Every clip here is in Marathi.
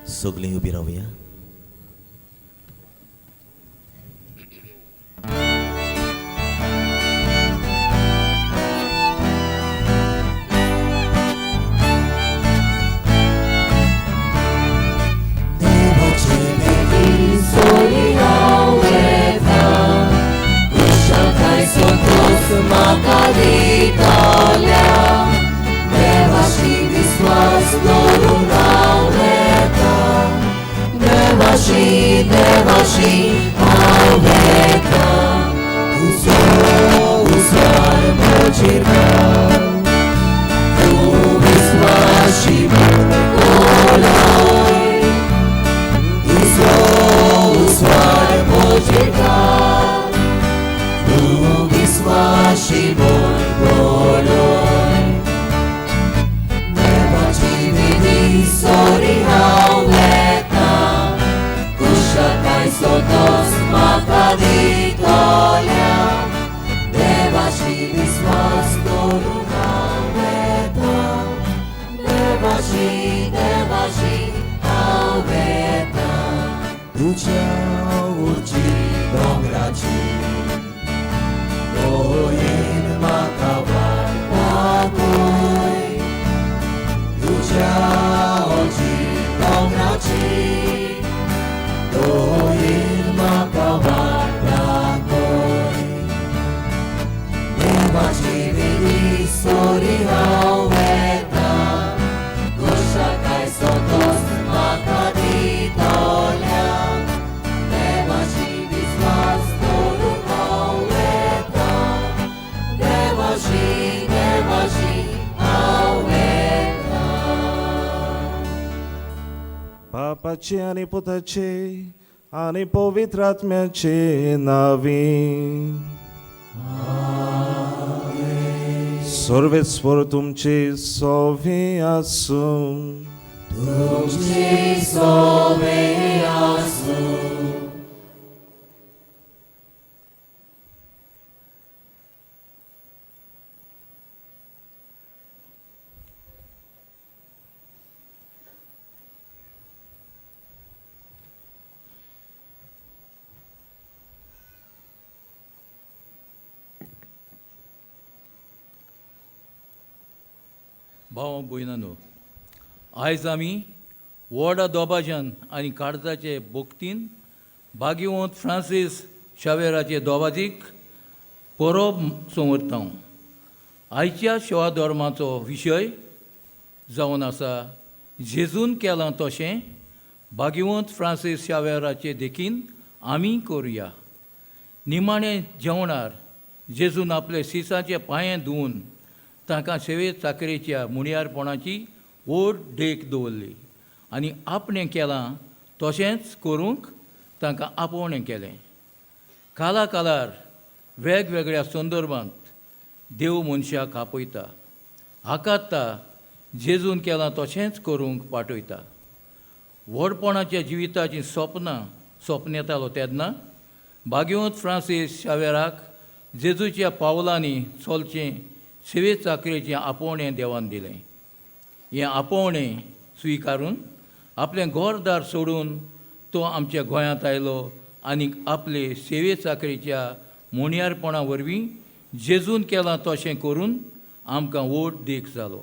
सगळीं उबी रावया. बापाचे आणि पुताचे आणि पवित्र आत्म्याचे नावी. सर्वेस्वर तुमचे सोवे आसूं. भाव भयणानो, आयज आमी व्हडा दोबाज्यान आनी काळजाचे बोगतीन भाग्यवंत फ्रांसीस शावेराचे दोबाजीक परब संवरता. आयच्या सेवा धर्माचो विशय जावन आसा जेजून केलां तशें भाग्यवंत फ्रांसीस शावेराचे देखीन आमी करुया. निमाणे जेवणार जेजून आपले सिसाचे पांये धुवन तांकां सेवे चाकरेच्या मुणयारपणाची व्हड देख दवरली आनी आपणें केलां तशेंच करूंक तांकां आपोवणें केलें. काला कालार वेगवेगळ्या संदर्भांत देव मनशाक आपयता, आकात्ता जेजून केलां तशेंच करूंक पाठयता. व्हडपणाच्या जिविताचीं सपन येतालो तेन्ना भाग्यवंत फ्रांसीस शावेराक जेजूच्या पावलांनी चलचें सेवे चाकरेचें आपोवणें देवान दिलें. हें आपोवणें स्विकारून आपलें घरदार सोडून तो आमच्या गोंयांत आयलो आनी आपले सेवे चाकरेच्या मुणयारपणा वरवीं जेजून केलां तशें करून आमकां व्हड देख जालो.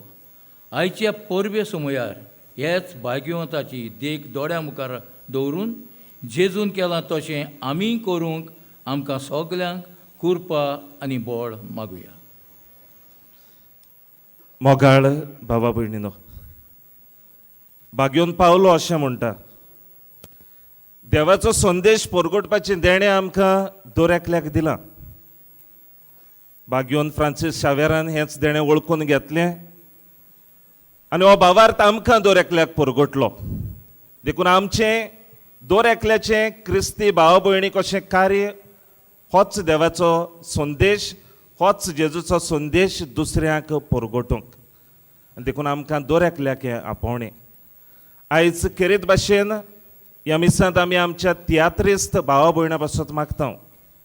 आयच्या परबे समयार हेच भाग्यवंताची देख दोळ्या मुखार दवरून जेजून केलां तशें आमी करूंक आमकां सगल्यांक कृपा आनी बळ मागुया. मोगाळ भावा भयणीनो, भाग्योन पावलो अशें म्हणटा. देवाचो संदेश परगटपाचें देणें आमकां दर एकल्याक दिलां. भाग्योन फ्रांसीस शावेरान हेंच देणें वळखून घेतलें आनी हो भावार्थ आमकां दर एकल्याक परगटलो. देखून आमचें दर एकल्याचें क्रिस्ती भाव भयणी कशें कार्य होच देवाचो संदेश, होच जेजूचो संदेश दुसऱ्यांक परगटूंक. देखून आमकां दर एकल्याक हें आपोवणें. आयज खेरीत भाशेन ह्या मिसांत आमी आमच्या तियात्रिस्त भाव भयणां पासत मागता.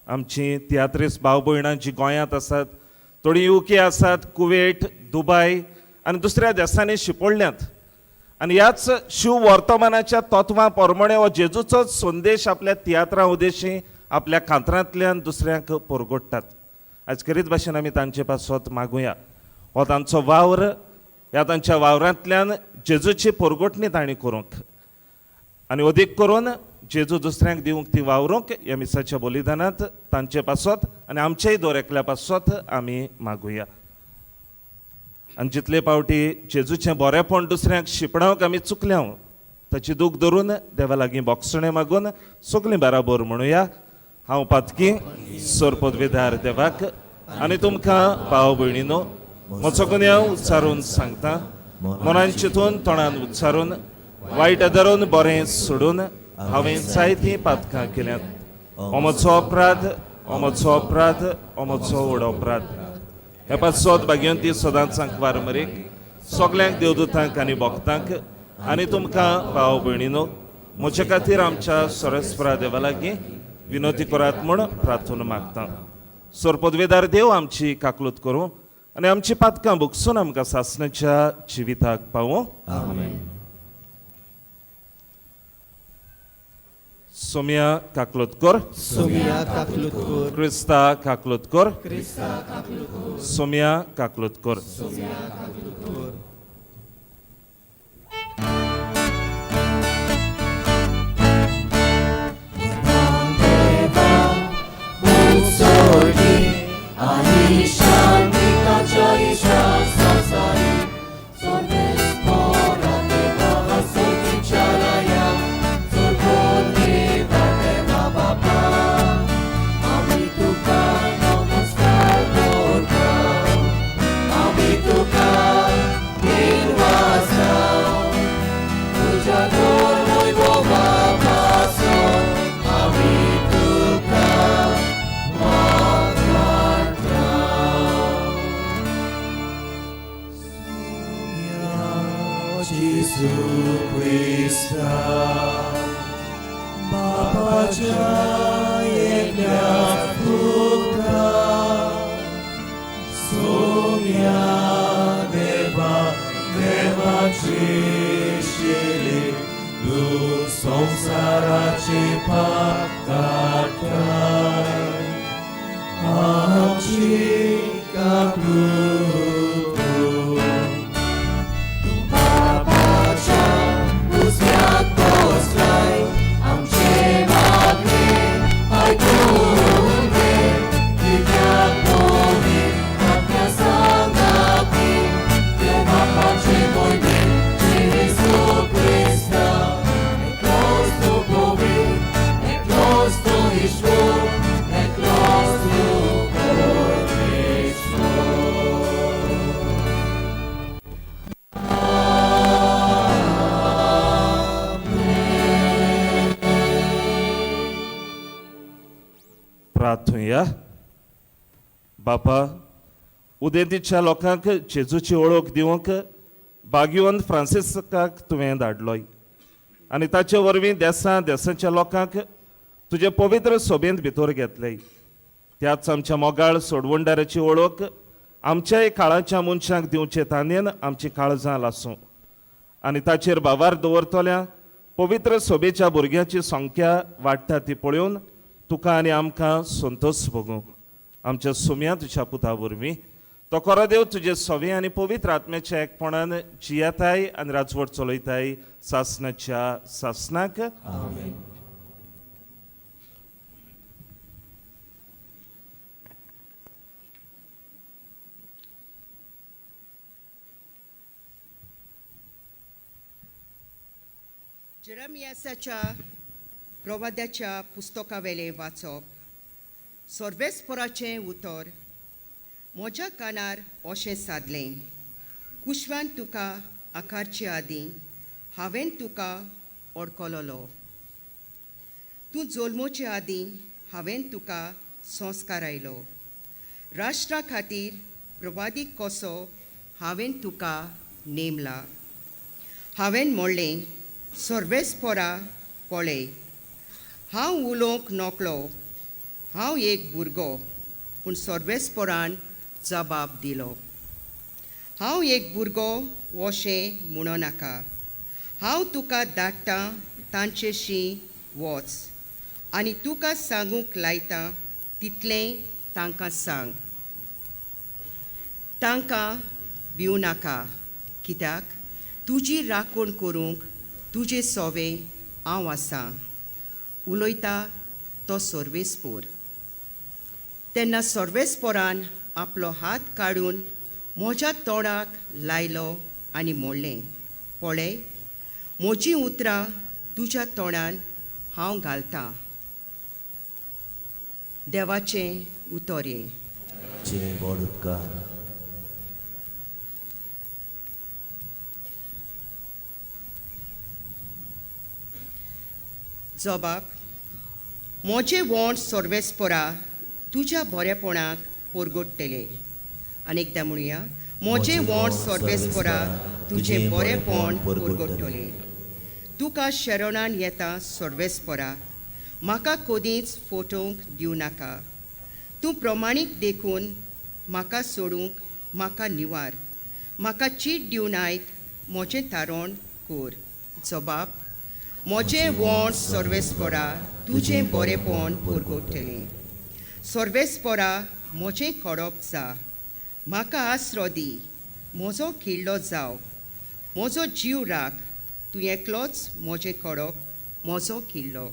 आमची तियात्रिस्त भाव भयणां जीं गोंयांत आसात, थोडीं UK आसात, कुवेट, दुबय आनी दुसऱ्या देशांनी शिंपडल्यांत. आणि ह्याच शिव वर्तमानाच्या तत्वां प्रमाणे हो जेजूचोच संदेश आपल्या तियात्रां उदेशी आपल्या कांतरांतल्यान दुसऱ्यांक परगोडटात. आज करीत भाशेन आमी तांचे पासत मागुया हो तांचो वावर, ह्या तांच्या वावरांतल्यान जेजूची परगोटणी तांणी करूंक आनी अदीक करून जेजू दुसऱ्यांक दिवंक ती वावरूंक ह्या मिसाच्या बलिदानांत तांचे पासत आनी आमचेय दर एकल्या पासत आमी मागुया. आनी जितले पावटी जेजूचें बरेंपण दुसऱ्यांक शिपणावंक आमी चुकल्या ताची दूख धरून देवा लागीं बोगसणें मागून सगलीं बराबर म्हणुया. हांव पातकी सर पदवीदार देवाक आनी तुमकां भाव भयणीनो म्हजो गुन्यांव उच्चारून सांगता. मनान चिंतून तोंडान उच्चारून वायट धरून बरें सोडून हांवें जायतीं पातकां केल्यांत. हो म्हजो अपराध, हो म्हजो अपराध, हो म्हजो व्हड अपराध. हे पासत भाग्यवंती सदांच सांकवार मरेक सगल्यांक देवदूतांक आनी भक्तांक आनी तुमकां भाव भयणीनो म्हजे खातीर आमच्या सरस्वरा देवा लागीं विनोती करात म्हूण प्रार्थना मागता. सर पदवेदार देव आमची काकलूत करूं आनी आमची पातकां भुगसून आमकां सासणाच्या जिविताक पावूं. सोम्या काकलूत कर, सोम्या काकलूत कर, क्रिस्ता काकलूत कर, क्रिस्ता काकलूत कर, सोम्या काकलूत कर. सोम्या काकलूत कर. उत्सर्गी आणि शांतिकाच्या ईशान संसारी सोमेस्परा देवा सोतिचाराया सोर्गोने देवा बापा आम्ही तुका नमस्कार करता. आम्ही तुका दिन वाजता तुझ्या दोर वैभवापासून आम्ही तुका Gesù Krista, Bapaच्या एकल्या पुत्रा, सोम्या देवाची शेली, तू संसाराची पाप काढताय. आमची काकलूत प्रार्थूया. बापा, उदेंतीच्या लोकांक जेजूची ओळख दिवंक भाग्यवंत फ्रांसिस्काक तुवें धाडलोय आनी ताचे वरवीं देसां देसाच्या लोकांक तुजे पवित्र सोबेंत भितर घेतले. त्याच आमच्या मोगाळ सोडवणदाराची ओळख आमच्याय काळाच्या मनशांक दिवचे तानेन आमची काळजां लासूं आनी ताचेर भावार दवरतल्या पवित्र सोबेच्या भुरग्यांची संख्या वाडटा ती पळोवन तुका आनी आमकां संतोश भोगूं. आमच्या सोम्या तुज्या पुता वरवीं तो खरो देव तुजे सोवे आनी पवित्र आत्म्याच्या एकपणान जियेताय आनी राजवट चलयताय सासणाच्या सासनाक. जेरेमियासाच्या प्रवाद्याच्या पुस्तकावेले वाचप. सर्वेस्पराचें उतर. म्हज्या कानार अशें सादलें. कुशवान तुका आकारचे आदीं हांवें तुका ओळखलोलो. तूं जल्मोचे आदीं हांवें तुका संस्कार आयलो. राष्ट्रा खातीर प्रवादीक कसो हांवें तुका नेमला. हांवें म्हणलें, सर्वेस्परा पळय, हांव उलोवंक नकळो, हांव एक भुरगो. पूण सर्वेस्परान जबाब दिलो, हांव एक भुरगो अशें म्हणो नाका. हांव तुका धाडटां तांचेशी वच आनी तुका सांगूंक लायता तितलें तांकां सांग. तांकां भिवू नाका, कित्याक तुजी राखण करूंक तुजे सोवें हांव आसां, उलयता तो सर्वेस्पोर. तेन्ना सर्वेस्पोरान आपलो हात काडून म्हज्या तोंडाक लायलो आनी म्हणलें, पळय, म्हजीं उतरां तुज्या तोंडान हांव घालतां. देवाचें उतोरें. चे व्हड उपकार. जबाब. म्हजें वोंड सर्वेस्पोरा तुज्या बरेपणाक परगडटलें. आनीकदां म्हणुया, म्हजें वोंड सर्वेस्पोरा तुजें बरेपण परगडटलें. तुका शरणान येता सर्वेस्पोरा, म्हाका कदींच फटोवंक दिवं नाका. तूं प्रमाणीक देखून म्हाका सोडूंक म्हाका निवार. म्हाका चीट दिवन आयक, म्हजें तारण कर. जबाब. म्हजें वोंड सर्वेस्पोरा तुजें बरेपण परगडटलें. सर्वेस्पोरा म्हजें कडप जा. म्हाका आसरो दी, म्हजो खिळ्ळो जाव. म्हजो जीव राख, तूं एकलोच म्हजें कडप, म्हजो खिळ्ळो.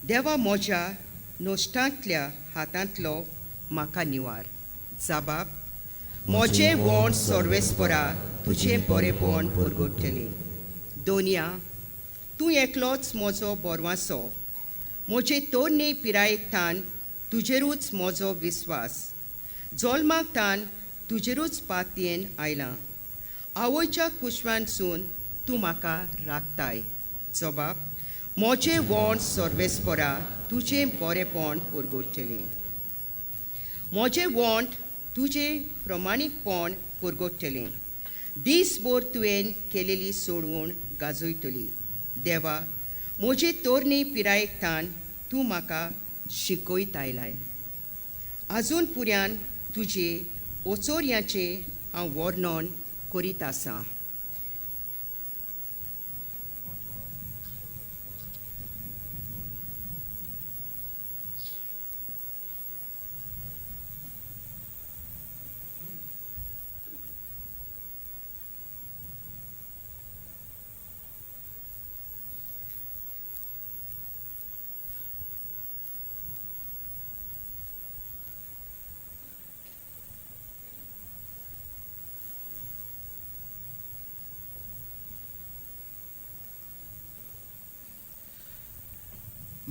देवा म्हज्या नश्टांतल्या हातांतलो म्हाका निवार. जबाब. म्हजें वोंड सर्वेस्पोरा तुजें बरेपण परगडटलें. दोनया, तूं एकलोच म्हजो बोरवांसो. म्हजे तोरणे पिरायेकतान तुजेरूच म्हजो विस्वास. जल्माकतान तुजेरूच पातयेन आयलां. आवयच्या कुशवानसून तूं म्हाका राखताय. जबाब. म्हजें वोंड सर्वेस्पोरा तुजें बरेपण परगडटलें. म्हजें वोंड तुजें प्रमाणीकपण परगडटलें. दीसभर तुवें केलेली सोडवण गाजयतली. देवा, म्हजे तोरणे पिरायेकतान तूं म्हाका शिकयत आयलाय. आजून पुर्यान तुजे ओचोऱ्याचें हांव वर्णन करीत आसां.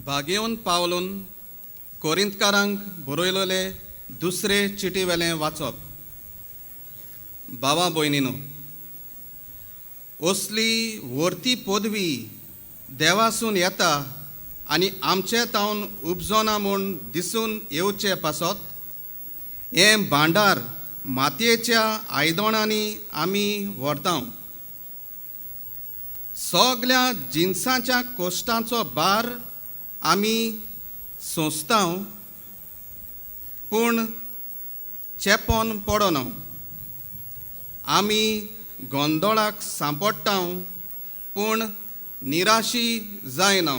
बागेवन पावलून कोरिंतकारांक बरयलेले दुसरे चिटी वेलें वाचप. बाबा भयणीनो, असली वर्ती पदवी देवासून येता आनी आमचे तावन उपजोना म्हूण दिसून येवचे पासत हें भांडार मातयेच्या आयदनांनी आमी व्हरतां. सगल्या जिन्साच्या कोश्टांचो भार आमी सोंसतां, पूण चेपोन पडना. आमी गोंदळाक सांपडटां, पूण निराशी जायना.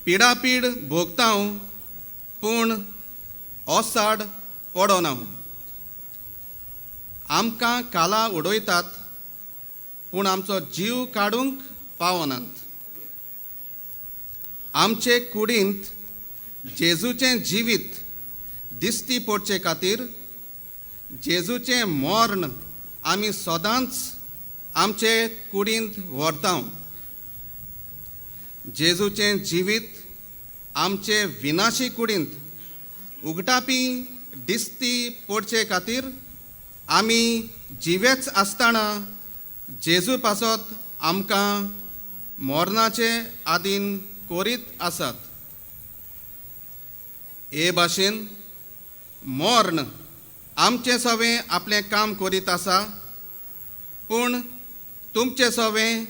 पिडापीड भोगतां, पूण ओसाड पडना. आमकां काला उडयतात, पूण आमचो जीव काडूंक पावनात. आमचे कुडींत जेजूचें जिवीत दिसती पडचे खातीर जेजूचें मरण आमी सदांच आमचे कुडींत व्हरतां. जेजूचें जिवीत आमचे विनाशी कुडींत उगटापी दिसती पडचे खातीर आमी जिवेच आसतना जेजू पासत आमकां मरणाचे आदीन कोरीत आसात. हे भाशेन मरण आमचे सवें आपलें काम करीत आसा, पूण तुमचे सवें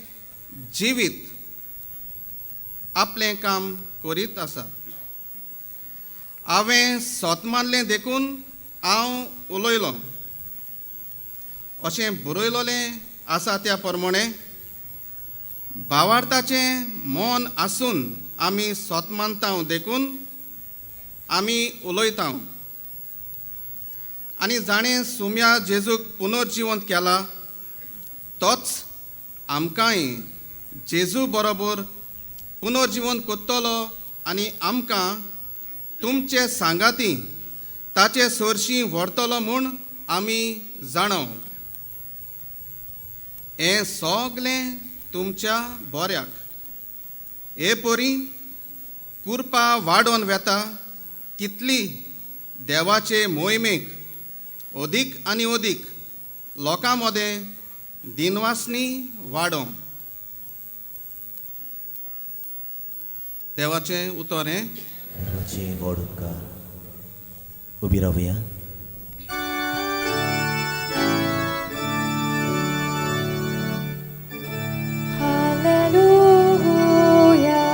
जिवीत आपलें काम करीत आसा. हांवें सोतमारलें देखून हांव उलयलों अशें बरयलोलें आसा त्या प्रमाणे भावार्थाचें मन आसून आमी सोतमानता देखून आमी उलयता आनी जाणें सुम्या जेजूक पुनर्जिवंत केला तोच आमकांय जेजू बरोबर पुनर्जिवंत कोत्तलो आनी आमकां तुमचे सांगाती ताचे सोरशीं व्हरतलो म्हूण आमी जाणव. हें सगलें तुमच्या बऱ्याक. हे पोरी कुरपा वाडोवन वेता तितली देवाचे मोहिमेक अदीक आनी अदीक लोकां मदें दिनवासनी वाडो. देवाचें उतर हें. देवाचे व्हड उपकार. उबी रावया. Hallelujah,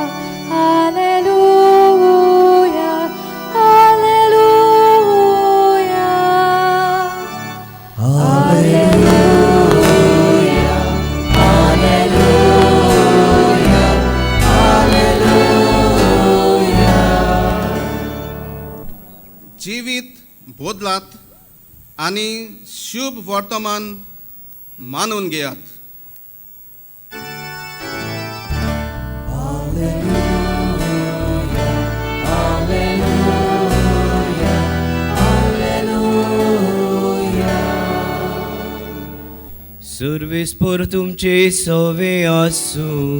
hallelujah, hallelujah. जिवीत बोदलात आनी शुभ वर्तमान मानून घेयात. सर्वेस पर तुमचे सवे आसूं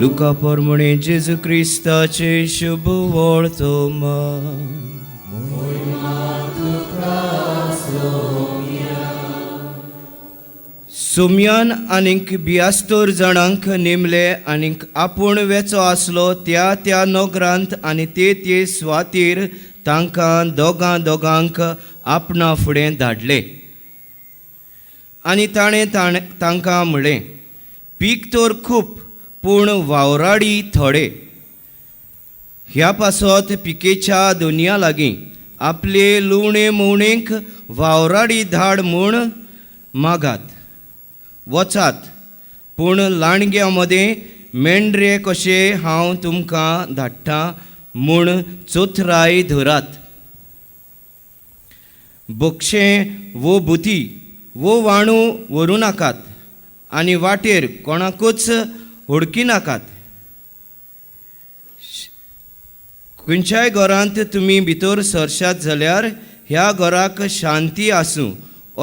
लुका प्रमाणे जेजू क्रिस्ताचे शुभ वर्तमान. सोम्यान आनीक बियास्तर जाणांक नेमले आनीक आपूण वेचो आसलो त्या नोकरांत आनी ते सुवातेर तांकां दोगांक आपणा फुडें धाडले. आनी ताणें तांकां म्हणलें, पीक तर खूब पूण वावराडी थोडे. ह्या पासत पिकेच्या दोनया लागीं आपले लुवणे मोवणेक वावराडी धाड म्हूण मागात. वचात पूण लांडग्या मदें मेंढरे कशे हांव तुमकां धाडटां म्हूण चोथराय धरात. बोक्षें वो बुती वो वाणू व्हरूं नाकात आनी वाटेर कोणाकूच हुडकी नाकात. खंयच्याय घरांत तुमी भितर सरशात जाल्यार ह्या घराक शांती आसूं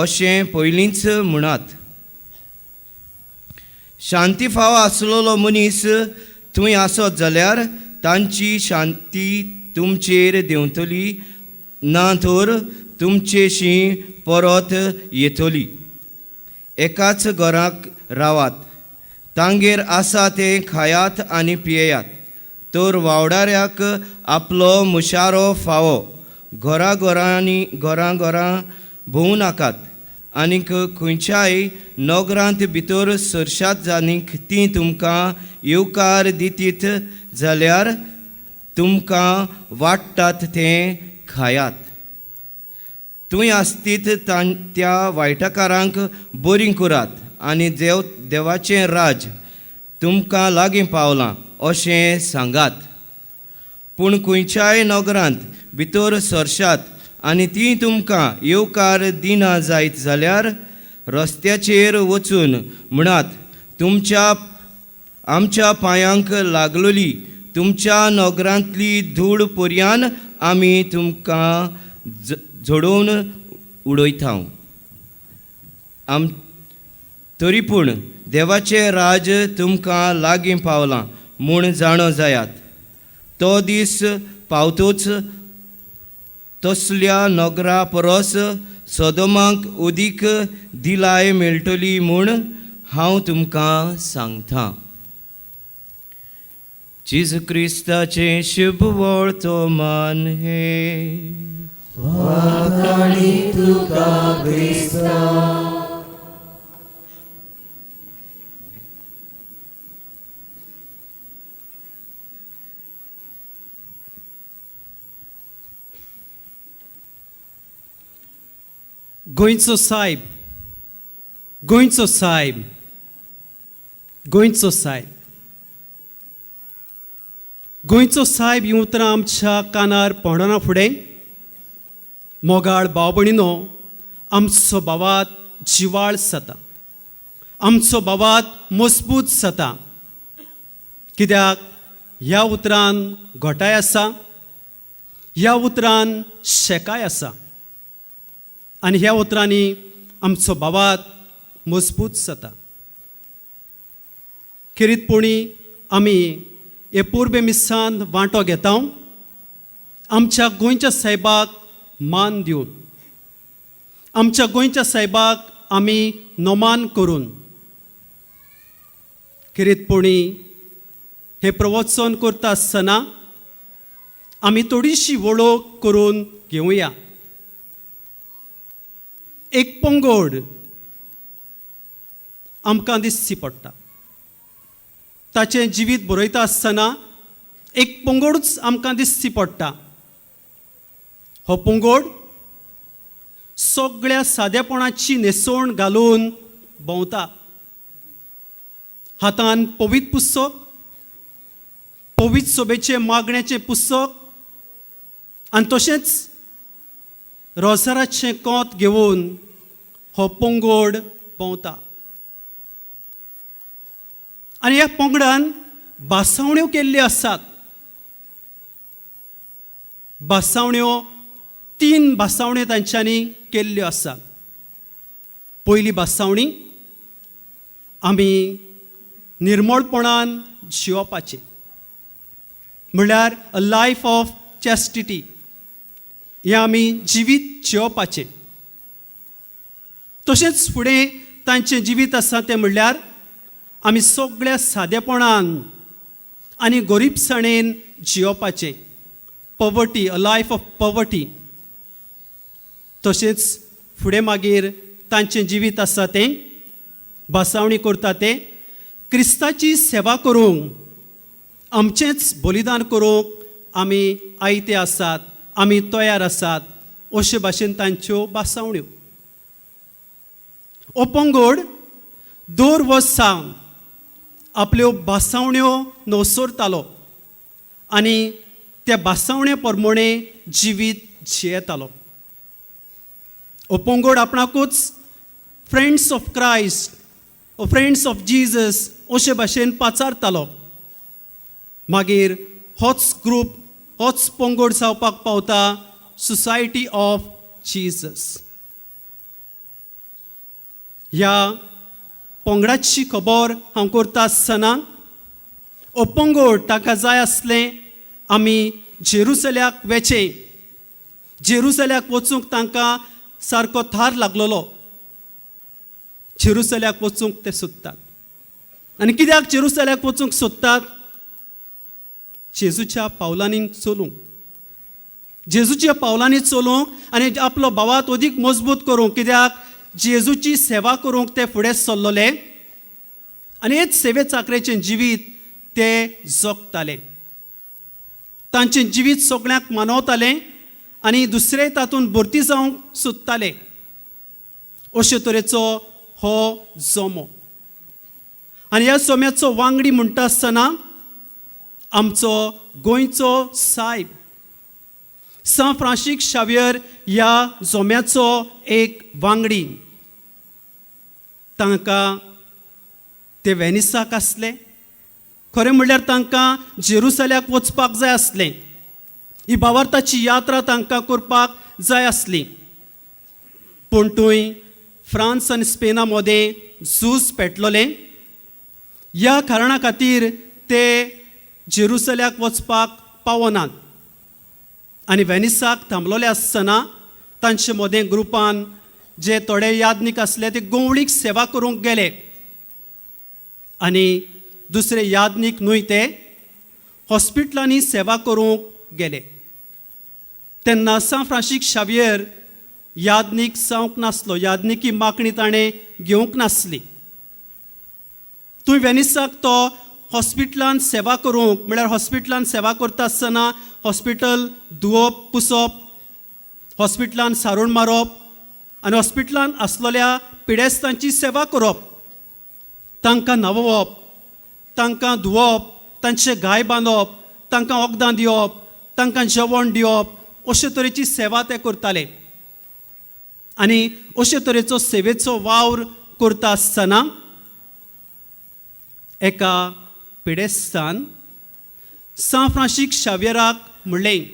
अशें पयलींच म्हणात. शांती फावो आसलेलो मनीस थंय आसत जाल्यार तांची शांती तुमचेर देंवतली ना तर तुमचेशी परत येतली. एकाच घराक रावात, तांगेर आसा तें खायात आनी पियेयात. तर वावडाऱ्याक आपलो मुशारो फावो घरां भोवूं नाकात. आनीक खंयच्याय नोगरांत भितर सरशात आनीक ती तुमकां येवकार दितीत जाल्यार तुमकां वाडटात तें खायात. थंय आसतीत त्या वायटकारांक बरी करात आनी देवाचें राज तुमकां लागीं पावलां अशें सांगात. पूण खंयच्याय नोगरांत भितर सरशात आनी ती तुमकां येवकार दिना जायत जाल्यार रस्त्याचेर वचून म्हणात, आमच्या पांयांक लागलोली तुमच्या नोगरांतली धूळ पर्यान आमी तुमकां झोडोवन उडयता. तरी पूण देवाचें राज तुमकां लागीं पावलां म्हूण जाणो जायात. तो दीस पावतोच तसल्या नोगरा परस सदोमाक अदीक दिलाय मेळटली म्हूण हांव तुमकां सांगतां. जेजू क्रिस्ताचें शुभ वर्तमान हे. गोंयचो साहेब गोंयचो साहेब गोंयचो साहेब गोंयचो साहेब ही उतरां आमच्या कानार पडना फुडें मोगाळ भाव भयणीनो, आमचो भावात जिवाळ जाता, आमचो भावात मजबूत जाता. कित्याक ह्या उतरान घोटाय आसा, ह्या उतरान शेकाय आसा आनी ह्या उतरांनी आमचो भावात मजबूत जाता. खेरीतपणी आमी हे पुर्बे मिसान वांटो घेता आमच्या गोंयच्या साहेबाक मान दिवन, आमच्या गोंयच्या साहेबाक आमी नोमान करून. खेरीतपणी हे प्रवचन करता आसतना आमी थोडीशी वळख करून घेवया. एक पंगड आमकां दिसची पडटा. ताचें जिवीत बरयता आसतना एक पंगडूच आमकां दिसची पडटा. हो पंगड सगळ्या सादेपणाची न्हेसवण घालून भोंवता. हातान पवित्र पुस्तक, पवित्र सोबेचे मागण्याचें पुस्तक आनी तशेंच रोजाराचें कोंत घेवन हो पंगड भोंवता. आनी ह्या पंगडान भासावण्यो केल्ल्यो आसात. भासावण्यो 3 भासावण्यो तांच्यांनी केल्ल्यो आसात. पयली भासावणी आमी निर्मळपणान जिवपाचें, म्हणल्यार अ लायफ ऑफ चॅस्टिटी. हें आमी जिवीत जिवपाचें. तशेंच फुडें तांचें जिवीत आसा तें म्हणल्यार आमी सगळ्या सादेपणान आनी गरीबसाणेन जिवपाचें. Poverty, a life of poverty. तशेंच फुडें मागीर तांचें जिवीत आसा तें भासावणी करता तें क्रिस्ताची सेवा करूंक, आमचेंच बलिदान करूंक आमी आयते आसात, आमी तयार आसात, अशे भाशेन तांच्यो भासावण्यो. हो पंगड दर वर्सा आपल्यो भासावण्यो नवसरतालो आनी त्या भासावणे प्रमाणे जिवीत जियेतालो. हो पंगड आपणाकूच friends of Christ, friends of Jesus अशे भाशेन पाचारतालो. मागीर होच ग्रूप, होच पंगड जावपाक पावता सोसायटी ऑफ जिजस. ह्या पंगडाची खबर हांव करता आसतना हो पंगड ताका जाय आसलें आमी जेरुसल्याक वेचे. जेरुसल्याक वचूंक तांकां सारको थार लागलेलो. जेरुसल्याक वचूंक ते सोदतात. आनी कित्याक जेरुसल्याक वचूंक सोदतात? जेजूच्या पावलांनी चलूंक, जेजूच्या पावलांनी चलूंक आनी आपलो भावात अदीक मजबूत करूंक. कित्याक जेजूची सेवा करूंक ते फुडें सरलेले आनी हेच सेवे चाकरेचें जिवीत ते जगताले. तांचें जिवीत सगळ्यांक मानवतालें आनी दुसरे तातूंत भरती जावंक सोदताले. अशे तरेचो हो जोमो. आनी ह्या जोम्याचो वांगडी म्हणटा आसतना आमचो गोंयचो साहेब सा फ्रांसीस शावियर ह्या जोम्याचो एक वांगडी. तांकां ते वेनिसाक आसले. खरें म्हणल्यार तांकां जेरुसल्याक वचपाक जाय आसलें. ही भावार्थाची यात्रा तांकां करपाक जाय आसली. पूण थंय फ्रांस आनी स्पेना मदें झूज पेटलोलें. ह्या कारणा खातीर ते जेरुसल्याक वचपाक पावनात आनी वेनिसाक थांबलोले आसतना तांचे मदें ग्रुपान जे थोडे यादनीक आसले ते गंवळीक सेवा करूंक गेले आनी दुसरे यादनीक न्हय ते हॉस्पिटलांनी सेवा करूंक गेले. तेन्ना सा फ्रांसीस शावियर यादनीक जावंक नासलो. यादनिकी मागणी ताणें घेवंक नासली. थंय वेनिसाक तो हॉस्पिटलान सेवा करूंक, म्हळ्यार हॉस्पिटलान सेवा करता आसतना हॉस्पिटल धुवप पुसप, हॉस्पिटलान सारून मारप आनी हॉस्पिटलांत आसलेल्या पिडेस्तांची सेवा करप, तांकां न्हावोवप, तांकां धुवप, तांचे गाय बांदप, तांकां वखदां दिवप, तांकां जेवण दिवप, अशे तरेची सेवा ते करताले. आनी अशे तरेचो सेवेचो वावर करता आसतना एका पिडेस्तान सान फ्रांसीस शावेराक म्हणलें,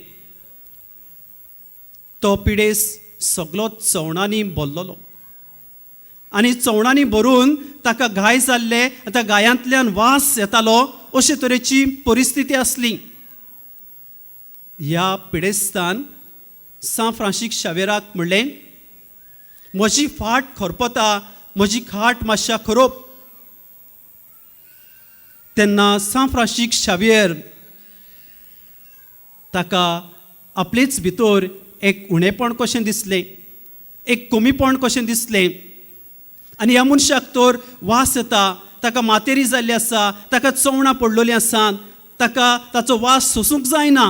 तो पिडेस सगलो चवणांनी भरलोलो आनी चवणांनी भरून ताका गाय जाल्ले, त्या गायांतल्यान वास येतालो, अशे तरेची परिस्थिती आसली. ह्या पिडेस्तान सान फ्रांसीस शावेराक म्हणलें, म्हजी फाट खरपता, म्हजी खाट मातशा खरोप. तेन्ना सान फ्रांसीस शावेर ताका आपलेच भितर एक उणेपण कशें दिसलें, एक कमीपण कशें दिसलें. आनी ह्या मनशाक तर वास येता, ताका मातेरी जाल्ली आसा, ताका चवणां पडलेलीं आसा, ताका ताचो वास सोसूंक जायना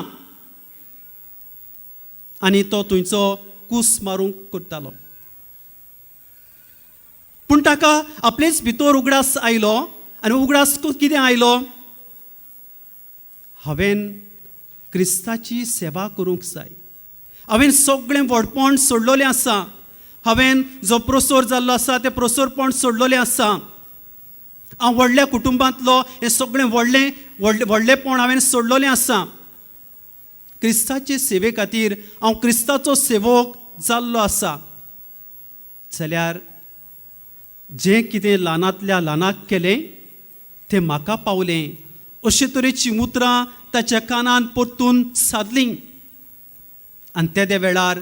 आनी तो थंयचो कूस मारूंक करतालो. पूण ताका आपलेच भितर उगडास आयलो आनी उगडास कितें आयलो, हांवें क्रिस्ताची सेवा करूंक जाय, हांवें सगळें व्हडपण सोडलेलें आसा, हांवें जो प्रोसोर जाल्लो आसा तें प्रोसोरपण सोडलेलें आसा, हांव व्हडल्या कुटुंबांतलो हें सगळें व्हडलेपण हांवें सोडलेलें आसा. क्रिस्ताचे सेवे खातीर हांव क्रिस्ताचो सेवक जाल्लो आसा. जाल्यार जें कितें ल्हानांतल्या ल्हानाक केलें तें म्हाका पावलें, अशे तरेची उतरां ताच्या कानान परतून सादलीं. आनी त्या वेळार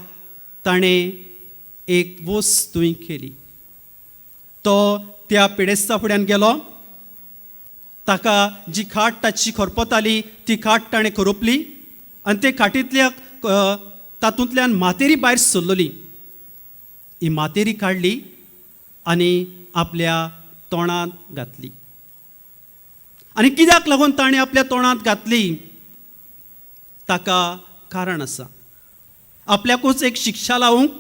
ताणें एक वस्तूय केली. तो त्या पिडेस्ता फुड्यान गेलो, ताका जी खाट ताची खरपताली ती खाट ताणें खरोपली आनी ते खाटींतल्या तातूंतल्यान मातेरी भायर सरलोली. ही मातेरी काडली आनी आपल्या तोंडांत घातली. आनी कित्याक लागून ताणें आपल्या तोंडांत घातली, ताका कारण आसा. आपल्याकूच एक शिक्षा लावूंक,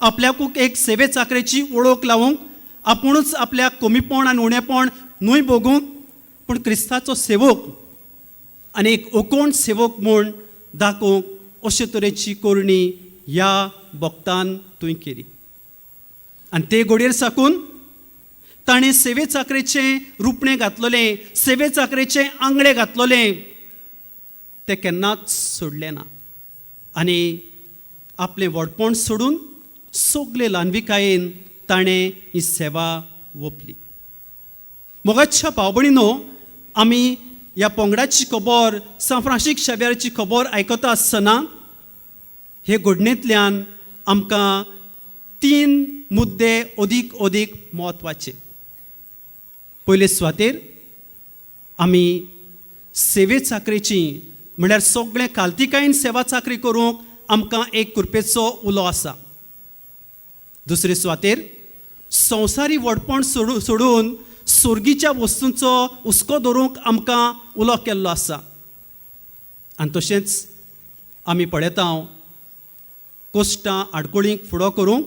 आपल्याकूच एक सेवे चाकरेची वळख लावूंक, आपुणूच आपल्या कमीपण आनी उणेपण न्हय भोगूंक, पूण क्रिस्ताचो सेवक आनी एक ओकोण सेवक म्हूण दाखोवंक अशे तरेची करणी ह्या भक्तान तुवें केली. आनी ते घडयेर साकून ताणें सेवे चाकरेचें रुपणें घातलेलें, सेवे चाकरेचें आंगडे घातलेलें तें केन्नाच सोडलें ना. आनी आपलें व्हडपण सोडून सगळे ल्हानविकायेन ताणें ही सेवा ओपली. मोगाच्या भाव भयणीनो, आमी ह्या पंगडाची खबर, सान फ्रांसीस शावेराची खबर आयकता आसतना हे घडणेंतल्यान आमकां 3 मुद्दे अदीक म्हत्वाचे. पयले सुवातेर आमी सेवे चाकरेची म्हळ्यार सगळें खालतीकायेन सेवा चाकरी करूंक आमकां एक कृपेचो उलो आसा. दुसरे सुवातेर संवसारी व्हडपण सोडून सुर्गीच्या वस्तूंचो हुस्को धरूंक आमकां उलो केल्लो आसा. आनी तशेंच आमी पळयता कोश्टां आडकोळींक फुडो करूंक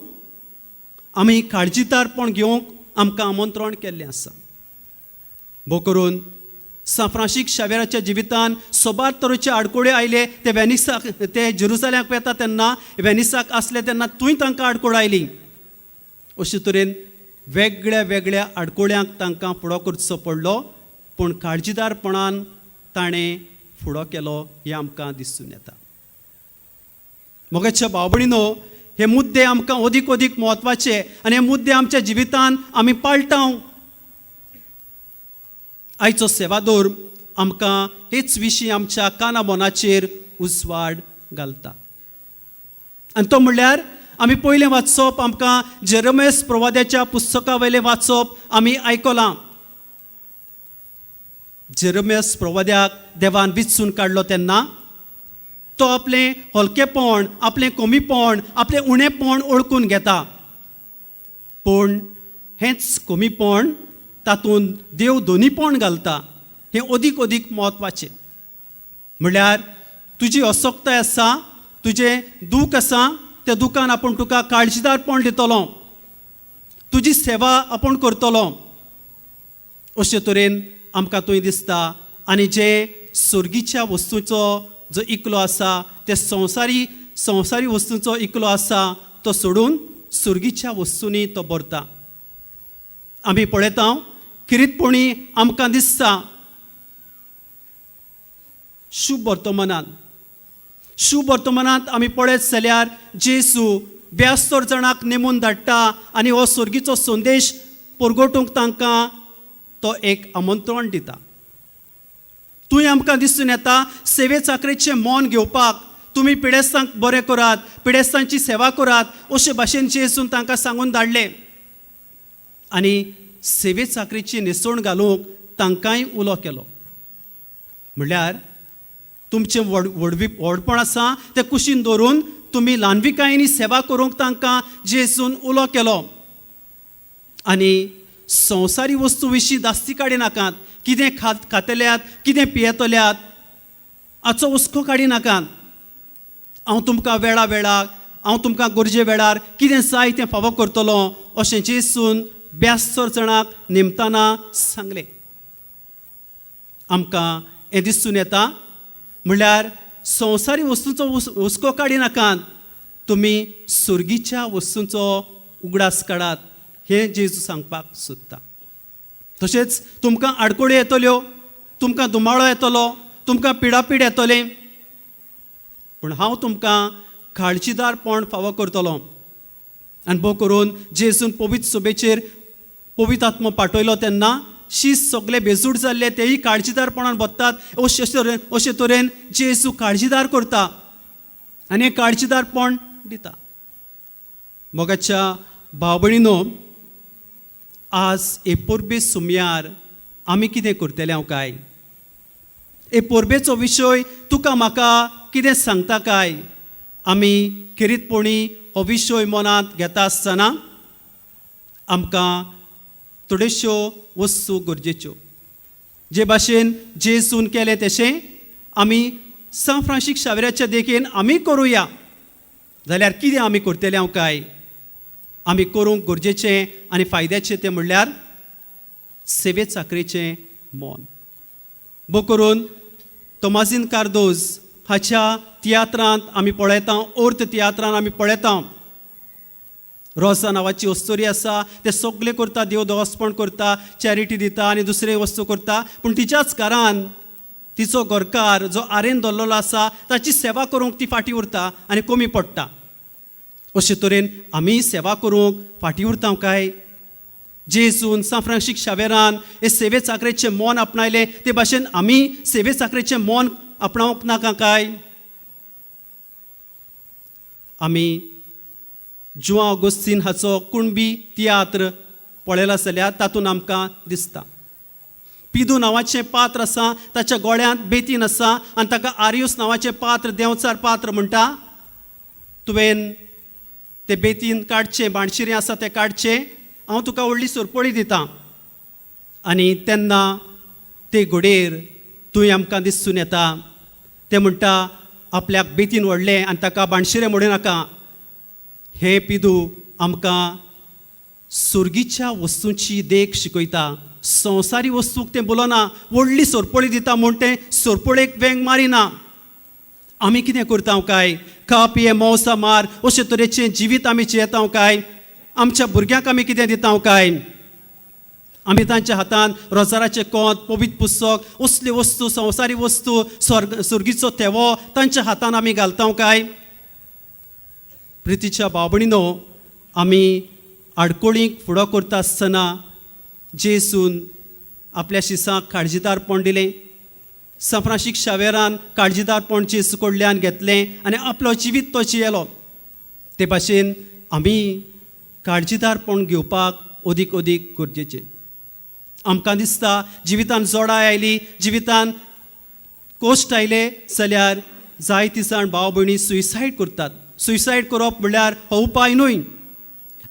आमी काळजीदारपण घेवंक आमकां आमंत्रण केल्लें आसा. भोव करून सान फ्रांसीस शावेराच्या जिवितान सोबार तरेचे आडकोळे आयले. ते वेनिसाक, ते जेरुसलेमाक येता तेन्ना वेनिसाक आसले तेन्ना थंय तांकां आडकोळ आयली. अशे तरेन वेगळ्या वेगळ्या आडकोळ्यांक तांकां फुडो करचो पडलो, पूण काळजीदारपणान ताणें फुडो केलो हें आमकां दिसून येता. मोगाच्या भाव भयणीनो, हे मुद्दे आमकां अदीक म्हत्वाचे आनी हे मुद्दे आमच्या जिवितान आमी पाळटाव. आयचो सेवादोर आमकां हेच विशीं आमच्या काना मनाचेर उजवाड घालता. आनी तो म्हणल्यार आमी पयलें वाचप, आमकां जेरेमिया प्रवाद्याच्या पुस्तका वयलें वाचप आमी आयकलां. जेरेमिया प्रवाद्याक देवान विचून काडलो तेन्ना तो आपलें हलकेपण, आपलें कमीपण, आपलें उणेपण ओळखून घेता. पूण हेंच कमीपण तातूंत देव दोनीपण घालता. हें अदीक म्हत्वाचें. म्हणल्यार तुजी असोक्ताय आसा, तुजें दूख आसा, त्या दुखान आपूण तुका काळजीदारपण दितलो, तुजी सेवा आपूण करतलो, अशे तरेन आमकां थंय दिसता. आनी जे सुर्गीच्या वस्तूंचो जो इकलो आसा, ते संवसारी वस्तूंचो इकलो आसा, तो सोडून सुर्गीच्या वस्तूंनी तो भरता. आमी पळयता किरीतपणी आमकां दिसता शुभ वर्तमानांत आमी पळयत जाल्यार जेजू 72 जाणांक नेमून धाडटा आनी हो सुर्गीचो संदेश परगटूंक तांकां तो एक आमंत्रण दिता. थंय आमकां दिसून येता सेवे चाकरेचें मोन घेवपाक तुमी पिडेस्तांक बरें करात, पिडेस्तांची सेवा करात, अशे भाशेन जेजून तांकां सांगून धाडलें. आनी सेवे चाकरेची न्हेसवण घालूंक तांकांय उलो केलो. म्हणल्यार तुमचें व्हडपण आसा तें कुशीन दवरून तुमी ल्हानविकायेनी सेवा करूंक तांकां जेजून उलो केलो. आनी संवसारी वस्तू विशीं दास्ती काडिनाकात. कितें खातल्यात, कितें पियेतल्यात हाचो हुस्को काडिनाकात. हांव तुमकां वेळाक हांव तुमकां गरजे वेळार कितें जाय तें फावो करतलो, अशें जेजून 72 जाणांक नेमताना सांगलें. आमकां हें दिसून येता म्हणल्यार संवसारी वस्तूंचो हुस्को काडिनाकात, तुमी सुर्गीच्या वस्तूंचो उगडास काडात, हें जेजू सांगपाक सोदता. तशेंच तुमकां आडकोळ्यो येतल्यो, तुमकां दुमाळो येतलो, तुमकां पिडापीड येतलें, पूण हांव तुमकां काळजीदारपण फावो करतलो. आनी भोव करून जेजून पवित्र सभेचेर पवित्र आत्मो पाठयलो तेन्ना शीस सगळे बेजूड जाल्ले तेही काळजीदारपणान बसतात. अशे तरेन जेजू काळजीदार करता आनी हें काळजीदारपण दिता. मोगाच्या भाव भयणीनो, आज हे पोरबे सुमयार आमी कितें करतले हांव काय? हे पोरबेचो विशय तुका म्हाका कितें सांगता काय? आमी खेरीतपणी हो विशय मनांत घेता आसतना आमकां थोड्योश्यो वस्तू गरजेच्यो. जे भाशेन जेजून केलें तशें आमी सान फ्रांसीस शावेराच्या देखेन आमी करुया जाल्यार कितें आमी करतले हांव काय? आमी करूंक गरजेचें आनी फायद्याचें तें म्हणल्यार सेवे चाकरेचें मोन. भोव करून तोमाजीन कार्दोज हाच्या तियात्रांत आमी पळयता, ओर्त तियात्रांत आमी पळयता, रोसा नांवाची अस्तोरी आसा, ते सगळे करता, देव दोवोसपण करता, चॅरिटी दिता आनी दुसरे वस्तू करता, पूण तिच्याच घरान तिचो घरकार जो आरेन दवरलेलो आसा ताची सेवा करूंक ती फाटीं उरता आनी कमी पडटा. अशे तरेन आमी सेवा करूंक फाटीं उरता काय? जेजून सान फ्रांसीस शावेरान हे सेवे चाकरेचें मोन आपणायलें, ते भाशेन आमी सेवे चाकरेचें मोन आपणावंक नाका काय? आमी जुआं ऑगस्तीन हाचो कुणबी तियात्र पळयला जाल्यार तातूंत आमकां दिसता पिदू नांवाचें पात्र आसा, ताच्या गोळ्यांत बेतीन आसा आनी ताका आर्यूस नांवाचें पात्र, देंवचार पात्र म्हणटा. तुवें तें बेतीन काडचें, बाणशिरें आसा तें काडचें, हांव तुका व्हडली सोरपळी दितां. आनी तेन्ना ते घोडेर थंय आमकां दिसून येता तें म्हणटा आपल्याक बेतीन व्हडलें आनी ताका बाणशिरें म्हणूं नाका. हे पिदू आमकां सुर्गीच्या वस्तूंची देख शिकयता. संवसारी वस्तूक तें बोलना, व्हडली सोरपळी दिता म्हूण तें सोरपळेक वेंग मारिना. आमी कितें करता काय? खा पिये मौसा मार अशे तरेचें जिवीत आमी जियेता काय? आमच्या भुरग्यांक आमी कितें दिता काय? आमी तांच्या हातान रोजाराचें कोंत, पवित्र पुस्तक, असली वस्तू, संवसारी वस्तू, सुर्गीचो तेवो तांच्या हातान आमी घालता काय? प्रितीच्या भाव भयणीनो, आमी आडकोळींक फुडो करता आसतना जेजून आपल्या शिसांक काळजीदारपण दिलें. सान फ्रांसीस शावेरान काळजीदारपण जेजू कडल्यान घेतलें आनी आपलो जिवीत तो जियेलो. ते भाशेन आमी काळजीदारपण घेवपाक अदीक गरजेचें. आमकां दिसता जिवितान जोडाय आयली, जिवितान कोश्ट आयले जाल्यार जायतीं जाण भाव भयणी सुसायड करतात. सुसायड करप म्हणल्यार हो उपाय न्हय.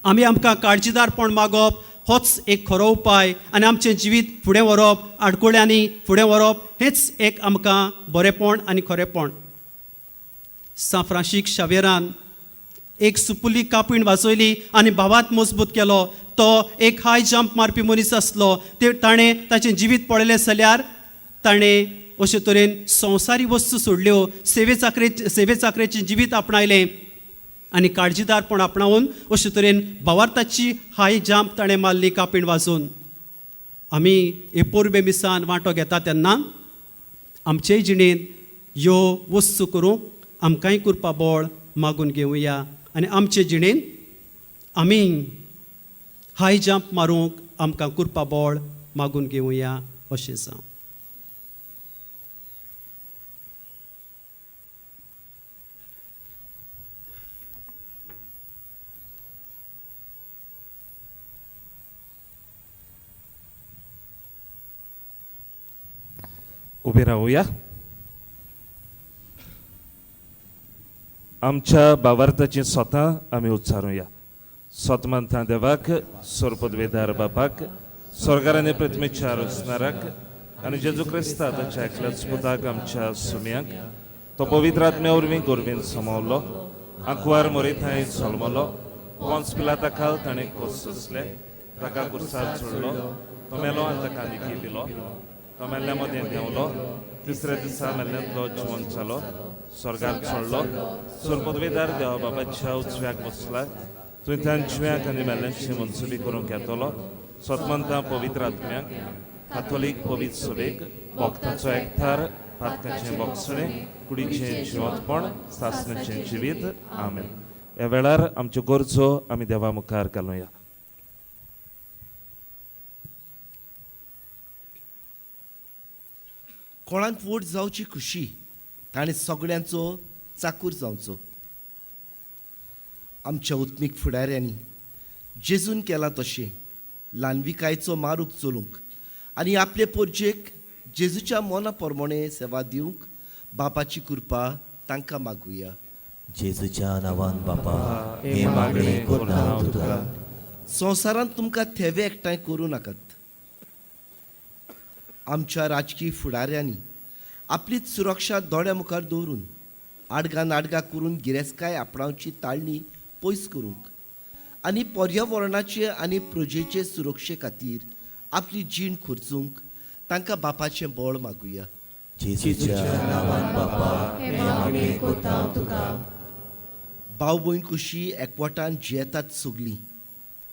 आमकां काळजीदारपण मागप होच एक खरो उपाय आनी आमचें जिवीत फुडें व्हरप, आडकोळ्यांनी फुडें व्हरप, हेंच एक आमकां बरेंपण आनी खरेंपण. सान फ्रांसीस शावेरान एक सुपुली कापीण वाजयली आनी भावात मजबूत केलो. तो एक हाय जंप मारपी मनीस आसलो. ताणें ताचें जिवीत पळयलें जाल्यार ताणें अशे तरेन संवसारी वस्तू सोडल्यो, सेवे चाकरेचें जिवीत आपणायलें आनी काळजीदारपण आपणावून अशे तरेन भावार्थाची हाय जंप ताणें मारली कापीण वाजोवन. आमी हे पोरबे मिसान वांटो घेता तेन्ना आमचेय जिणेंत ह्यो वस्तू करूंक आमकांय करपा बळ मागून घेवया आनी आमचे जिणेंत आमी हाय जंप मारूंक आमकां करपा बळ मागून घेवया अशें जावं. उबे रावूया. आमच्या भावार्थाची स्वता आमी उच्चारूया. स्वतमंता देवाक, सोरपदवेदार बापाक, स्वर्गार आनी पृथ्वीचेर असणाराक आनी जेजू क्रिस्ता ताच्या एकल्याच पुताक आमच्या सुमयांक तो पवित्र आत्म्या वरवीं गोरवेन समावलो, आंकवार मोरीथाय जल्मलो, पोंस पिलाता खाल ताणें खोस सोंसले, ताका कुर्सार चोडलो, तो मेलो आनी ताका निकी दिलो, तो मेल्ल्या मदें देंवलो, तिसऱ्या दिसा मेल्ल्यांतलो जिवंत जालो, स्वर्गाक चडलो, सोरपदवेदार देवा बाबाच्या उजव्याक बसला, तुवें जिव्यांक आनी मेल्ल्यांची मनसुबी करूंक येतलो. स्वतमंता पवित्र आत्म्याक, काथोलीक पवित्र सभेक, भक्तांचो एकठार, पातकांचें बोगसणें, कुडीचें जिवंतपण, सासणेचें जिवीत. आमेन. ह्या वेळार आमच्यो गरजो आमी देवा मुखार घालुया. कोणाक वोट जावची खुशी ताणें सगळ्यांचो चाकूर जावचो. आमच्या उत्मीक फुडाऱ्यांनी जेजून केला तशें ल्हानविकायेचो मारूक चलूंक आनी आपले पोरचेक जेजूच्या मोना प्रमाणे सेवा दिवंक बापाची कृपा तांकां मागुया. जेजूच्या नांवान बापा हे मागणे करता हांव तुका. संवसारांत तुमकां थेवे एकठांय करूं नाकात. आमच्या राजकीय फुडाऱ्यांनी आपलीच सुरक्षा दोळ्या मुखार दवरून आडगां करून गिरेस्तकाय आपणावची ताळणी पयस करूंक आनी पर्यावरणाचे आनी प्रजेचे सुरक्षे खातीर आपली जीण खर्चूंक तांकां बापाचें बळ मागुया. जेजूच्या नांवान बापा हे मागणे करता हांव तुका. भाव भयण कशी एकवटान जियेतात सगलीं.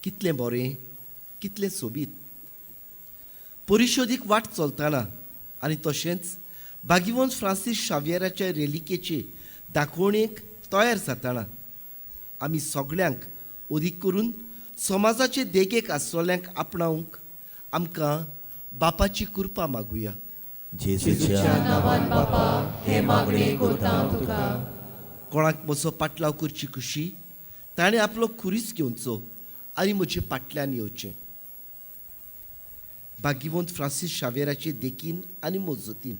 कितलें बरें, कितलें सोबीत. परिशोदीक वाट चलतना आनी तशेंच भागिवंत फ्रांसीस शावियराच्या रेलिकेचे दाखोवणेक तयार जातना आमी सगळ्यांक अदीक करून समाजाचे देगेक आसलेल्यांक आपणावंक आमकां बापाची कृपा मागुया. जेजूच्या नांवान बापा हे मागणे करता हांव तुका. कोणाक म्हजो पाटलाव करची खुशी ताणें आपलो खुरीस घेवचो आनी म्हजे फाटल्यान येवचें. भागिवंत फ्रांसीस शावेराचे देखीन आनी मजतीन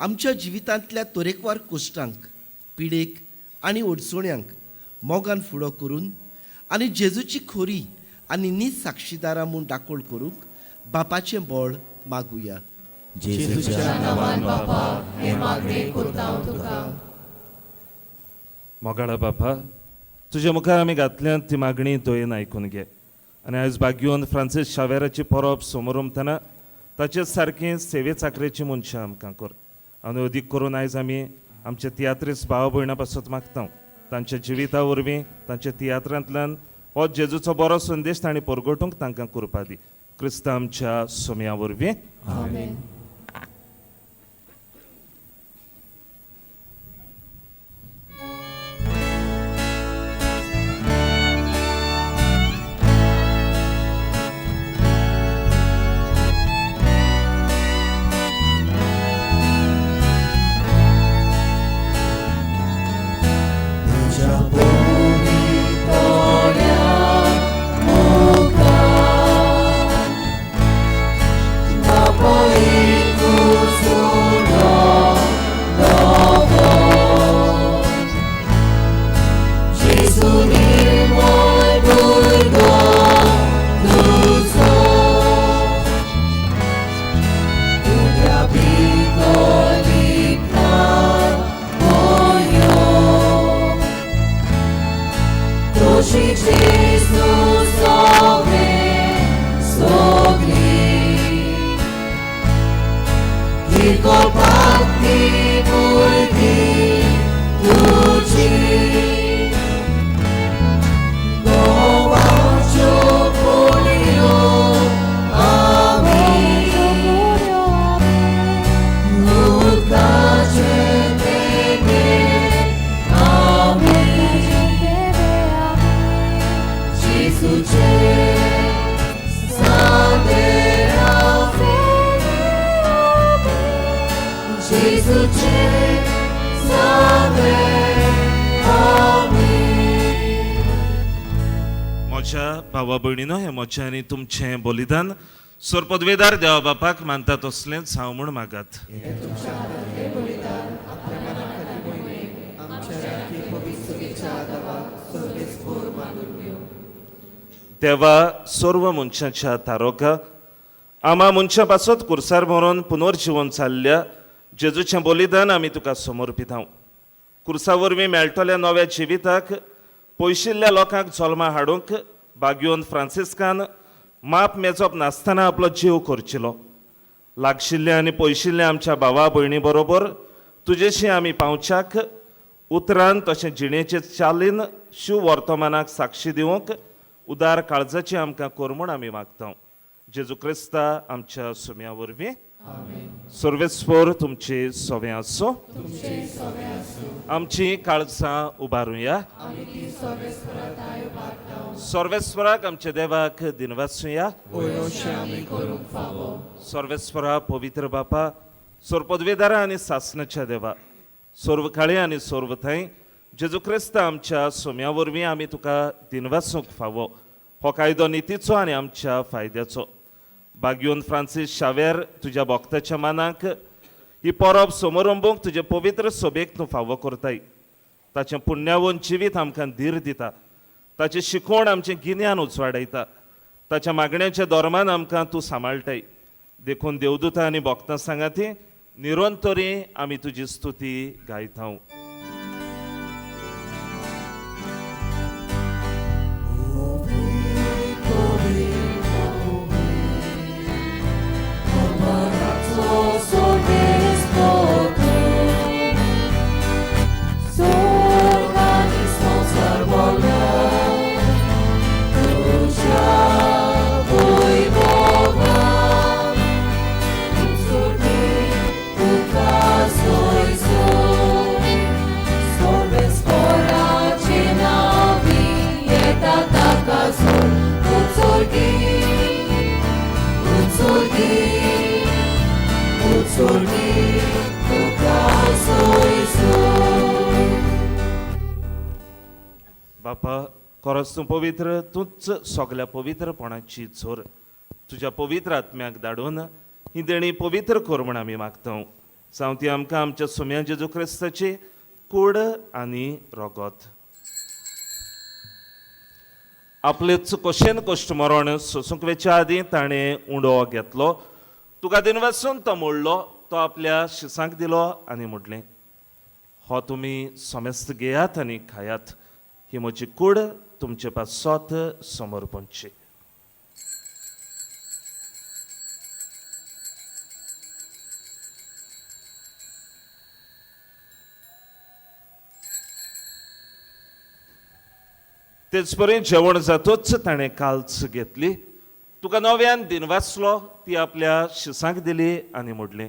आमच्या जिवितांतल्या तरेकवार कश्टांक, पिडेक आनी अडचण्यांक मोगान फुडो करून आनी जेजूची खोरी आनी नीज साक्षीदारां म्हूण दाखोळ करूंक बापाचें बळ मागुया. जेजूच्या नांवान बापा हे मागणे करता हांव तुका. मोगाळा बापा, तुज्या मुखार आमी घातल्यात ती मागणी दोयेन आयकून घे. आनी आयज भाग्यवंत फ्रांसीस शावेराची परब समोर उमतना ताचे सारकें सेवे चाकरेची मनशां आमकां कर. आनी अदीक करून आयज आमी आमचे तियात्रीस भाव भयणां पासत मागता. तांच्या जिविता वरवीं तांच्या तियात्रांतल्यान हो जेजूचो बरो संदेश तांणी परगटूंक तांकां कृपा दी. क्रिस्त आमच्या सुमया वरवीं. आमेन. Boy म्हज्या भावा भयणीनो हें म्हजें आनी तुमचें बलिदान सोरपदवेदार देवा बापाक मानता तसलेंच हांव म्हूण मागात. देवा सर्व मनशांच्या तारोका आमा मनशा पासत कुर्सार मरून पुनर्जीवन चालल्या जेजूचें बलिदान आमी तुका समर्पित हांव. कुर्सा वरवीं मेळटल्या नव्या जिविताक पयशिल्ल्या लोकांक जल्मा हाडूंक बागयोन फ्रांसिस्कान माप मेजप नासतना आपलो जीव करचिलो. लागशिल्ल्या आनी पयशिल्ल्या आमच्या भावा भयणी बरोबर तुजेशी आमी पावच्याक उतरान तशें जिणेचे चालीन शिव वर्तमानाक साक्षी दिवंक उदार काळजाची आमकां कर म्हूण आमी मागता. जेजू क्रिस्ता आमच्या सुम्या वरवीं सर्वेस्पर तुमची सोवें आसो. आमची काळजां उबारुया. सर्वेस्पराक आमच्या देवाक दिनवासुया. सर्वेस्परा पवित्र बापा सोरपदवेदारा आनी सासणाच्या देवा सर्व काळी आनी सर्व थंय जेजू क्रिस्ता आमच्या सोम्या वरवीं आमी तुका दिनवासूंक फावो. हो कायदो नितीचो आनी आमच्या फायद्याचो. बागयोन फ्रांसीस शावेर तुज्या भक्ताच्या मानाक ही परब समारंभूंक तुजे पवित्र सोबेक तूं फावो करताय. ताचें पुण्यावून जिवीत आमकां धीर दिता. ताचें शिकवण आमचें गिन्यान उजवाडयता. ताच्या मागण्याच्या धोरमान आमकां तूं सांबाळटाय. देखून देवदूतां आनी भक्तां सांगाती निरंतरी आमी तुजी स्तुती गायता. बापा खरोच तूं पवित्र. तूंच सगल्या पवित्रपणाची झोर. तुज्या पवित्र आत्म्याक धाडून ही देणी पवित्र कर म्हूण आमी मागता. जावं ती आमकां आमच्या सुम्या जेजू क्रिस्ताची कूड आनी रगत. आपलेच कशेन कश्ट मरण सोसूंक वेच्या आदीं ताणें उंडो घेतलो. तुका दिनवासून तो मोडलो. तो आपल्या शिसांक दिलो आनी म्हणलें हो तुमी समेस्त घेयात आनी खायात. ही म्हजी कूड तुमचे पासत समर्पणची. तेच परी जेवण जातूच ताणें काल्च घेतली. तुका नव्यान दिनवासलो. ती आपल्या शिसांक दिली आनी म्हणलें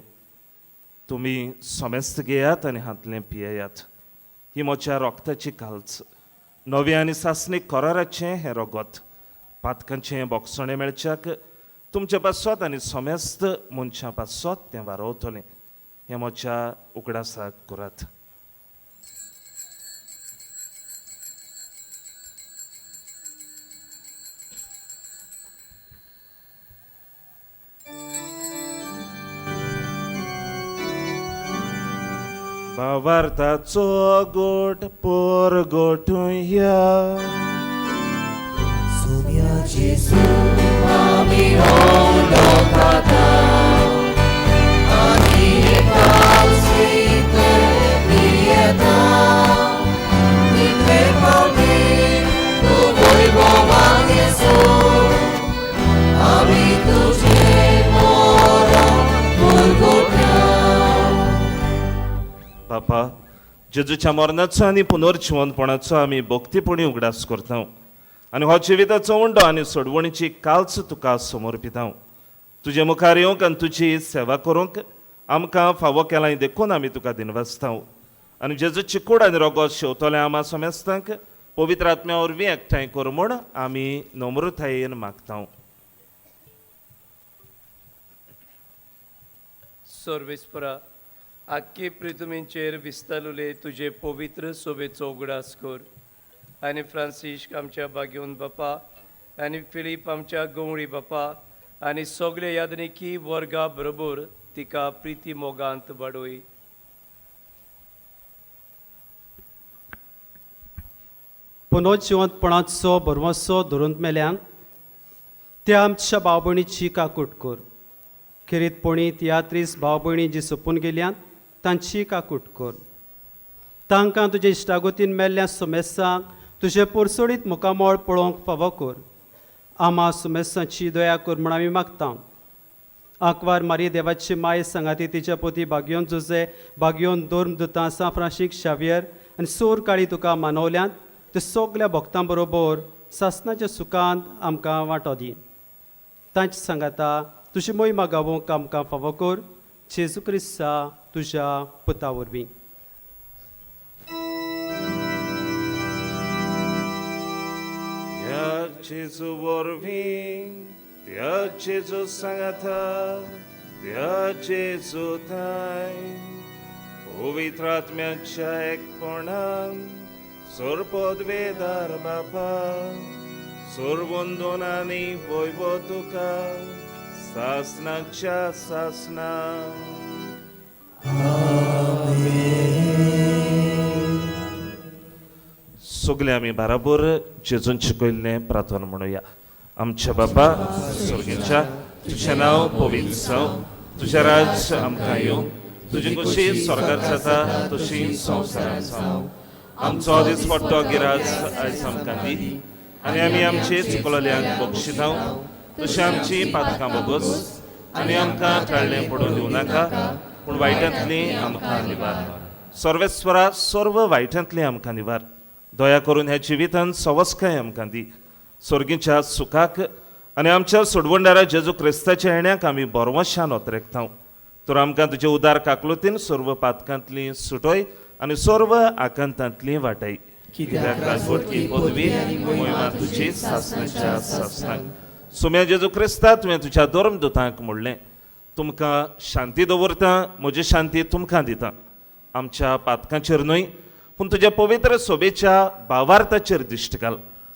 तुमी समेस्त घेयात आनी हातलें पियेयात. ही म्हज्या रोगताची काल्च. नवे आनी सासणीक कराराचें हें रगत. पातकांचें बोगसणें मेळच्याक तुमचे पासत आनी समेस्त मनशां पासत तें वारोवतलें. हें म्हज्या उगडासाक करात. भावार्थाचो गोट पोर गोठुया. सुम्या जेजू आमी ओलो खाता आनी कालसीत पियेता. इतले पावली तूं वैभवान येसू आमी तुजे पोर गोठ्या. बापा, जेजूच्या मरणाचो आनी पुनर्जिवनपणाचो आमी भक्तीपणी उगडास करता आनी हो जिविताचो उंडो आनी सोडवणीची काल्च तुका समर्पिता. तुजे मुखार येवंक आनी तुजी सेवा करूंक आमकां फावो केलां देखून आमी तुका दिनवासता आनी जेजूची कूड आनी रोगो शेवतले आमा समेस्तांक पवित्र आत्म्या वरवीं एकठांय कर म्हूण आमी नम्रतायेन मागता. सर्वेस्परा, आख्खे पृथ्वीचेर विस्तारले तुजे पवित्र सोबेचो उगडास कर आनी फ्रांसिस्क आमच्या बागेवन बापा आनी फिलीप आमच्या गवळी बापा आनी सगळे यादनिकी वर्गा बरोबर तिका प्रिती मोगांत वाडोय. पुनर्जिवंतपणाचो बरवंसो धरून मेल्यांक त्या आमच्या भाव भयणीची काकूट कर. खेरीतपणी तियात्रीस भाव भयणी जी सोपून गेल्यात तांची काकूट कर. तांकां तुजे इश्टागोतीन मेल्ल्या सुमेसांक तुजे परसोडीत मुखामोळ पळोवंक फावो कर. आमा सुमेसांची दया कर म्हूण आमी मागता. आंकवार मारी देवाची माय सांगाती तिच्या पोती बागयोन जुजे बागयोन दोर्म दुतां सा फ्रांशीक शावियर आनी सोर काळी तुका मानवल्यांत ते सगल्या भक्तां बरोबर सासणाच्या सुखांत आमकां वांटो दी. तांची सांगाता तुजी मोहिमा गावोवंक आमकां फावो कर. जेजू क्रिस्ता तुज्या पुता वरवीं. ह्या जेजू वरवीं त्या जेजू सांगाता त्या जेजू थाय पवित्र आत्म्याच्या एकपणान सोरपदवेदार बापा सोरवंदोनांनी वैभव तुका सासनाच्या सासना. सगळे आमी बराबर जेजून शिकयल्लें प्रार्थना म्हणुया. आमच्या बापा स्वर्गीच्या, तुजें नांव पवित्र जावं, तुजें राज्य आमकां येवं, तुजी कशी स्वर्गांत जाता तशी संवसारांत जावं. आमचो दीस पडटो गिराज आयज आमकां दी आनी आमी आमचे चुकलोल्यांक बक्षिता तशें आमची पातकां बोगोस आनी आमकां काळलें पडून दिवं नाका पूण वायटांतली आमकां निवार. सर्वेस्वरा, सर्व वायटांतली आमकां निवार. दया करून ह्या जिवितांत सवस्काय आमकां दी. स्वर्गीच्या सुखाक आनी आमच्या सोडवणदारा जेजू क्रिस्ताच्या येण्याक आमी बरवशान ओतरेकता. तर आमकां तुजे उदार काकलुतीन सर्व पातकांतली सुटोय आनी सर्व आकांतांतली वाटाय. कित्याक राजवटकी पदवी मोहिमा तुजी सासणाच्या सासणाक. सुम्या जेजू क्रिस्ता तुवें तुज्या धर्मदूतांक म्हणलें, तुमकां शांती दवरता, म्हजी शांती तुमकां दिता. आमच्या पातकांचेर न्हय पूण तुज्या पवित्र सोबेच्या भावार्थाचेर दिश्ट घाल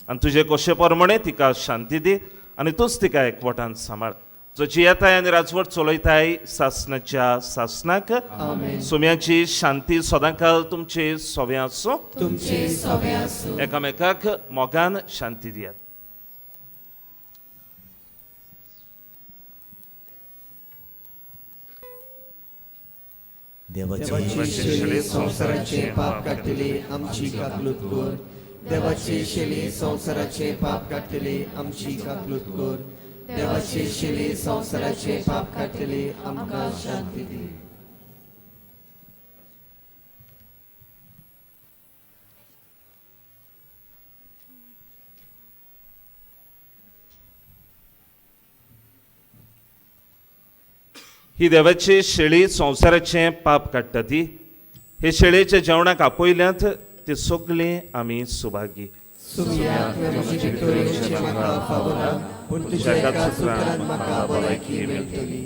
आनी तुजे कशे प्रमाणे तिका शांती दी आनी तूंच तिका एकवटान सांबाळ. जो येताय आनी राजवट चलयताय सासणाच्या सासणाक. सुम्याची शांती सदांकाल तुमचे सोबे आसूं. एकामेकाक मोगान शांती दियात. देवाची शेळी संसाराचे पाप काढतले आमची काकलूत कर. देवाची शेळी संसाराचे पाप काढतले आमची काकलूत कर. देवाची शेळी संसाराचे पाप काढतले आमकां शांती दी. ही देवाची शेळी संसाराचे पाप काडटा ती. हे शेळयेच्या जेवणाक आपयल्यांत ती सगळीं आमी सुभागी. सुमयाक म्हजी विक्टोरियेची म्हाका फावो ना पूण तुज्या एका सुत्रान म्हाका भलायकी मेळटली.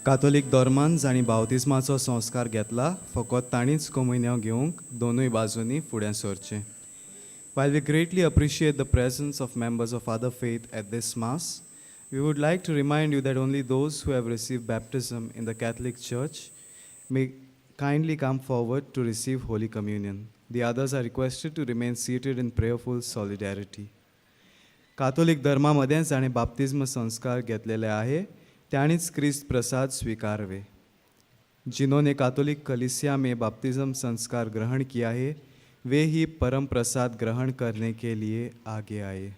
कातोलीक धर्मान जाणी बावतिस्माचो संस्कार घेतला फकत ताणीच कमुन्यांव घेवंक दोनूय बाजूंनी फुडें सरचें. While we greatly appreciate the presence of members of other faith at this Mass, we would like to remind you that only those who have received baptism in the Catholic Church may kindly come forward to receive Holy Communion. The others are requested to remain seated in prayerful solidarity. कातोलिक धर्मामध्ये जाणे बाप्तिस्म संस्कार घेतलेले आहे त्यानेच ख्रिस्त प्रसाद स्वीकारवे. जिन्होंने कातोलिक कलीसिया में बाप्तिस्म संस्कार ग्रहण किया है वे ही परम प्रसाद ग्रहण करने के लिए आगे आए.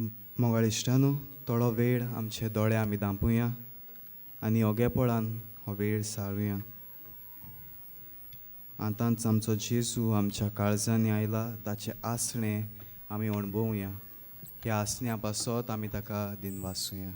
मोगाळ इश्टानो, थोडो वेळ आमचे दोळे आमी धांपुया आनी ओगेपळान हो वेळ सारूया. आतांच आमचो जेजू आमच्या काळजांनी आयला, ताचे आसणे आमी अणभवुया. ह्या आसण्या पासत आमी ताका दिनवासूया.